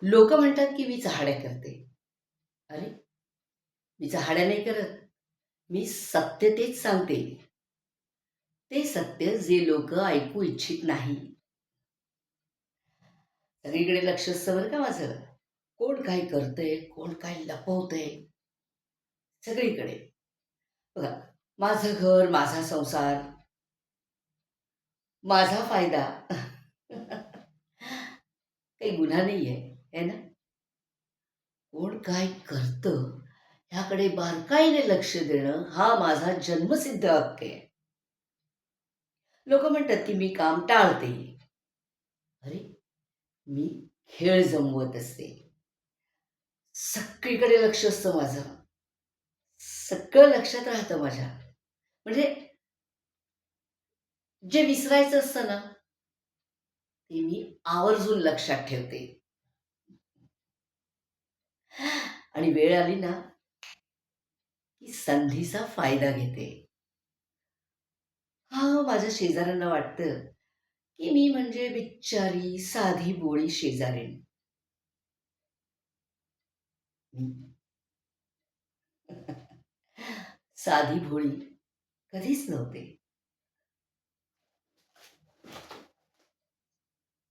लोक म्हणतात की मी चहाड्या करते. अरे, मी चहाड्या नाही करत. मी सत्य तेच सांगते. ते सत्य जे लोक ऐकू इच्छित नाही. सगळीकडे लक्ष असतं बरं का माझं. कोण काय करतंय, कोण काय लपवतंय, सगळीकडे. बघा, माझं घर, माझा संसार, माझा फायदा. काही गुन्हा नाहीये, आहे ना? कोण काय करतं ह्याकडे बारकाईने लक्ष देणं हा माझा जन्मसिद्ध हक्क आहे. लोक म्हणतात की मी काम टाळते. अरे, मी खेळ जमवत असते. सगळीकडे लक्ष असतं माझं. सगळं लक्षात राहतं माझ्या. म्हणजे जे विसरायचं असतं ना, ते मी आवर्जून लक्षात ठेवते. आणि वेळ आली ना, की संधीचा फायदा घेते. हां, माझ्या शेजाऱ्यांना वाटतं, की मी म्हणजे बिच्चारी, साधी भोळी शेजारीण. हं. साधी भोळी कधीच नव्हते.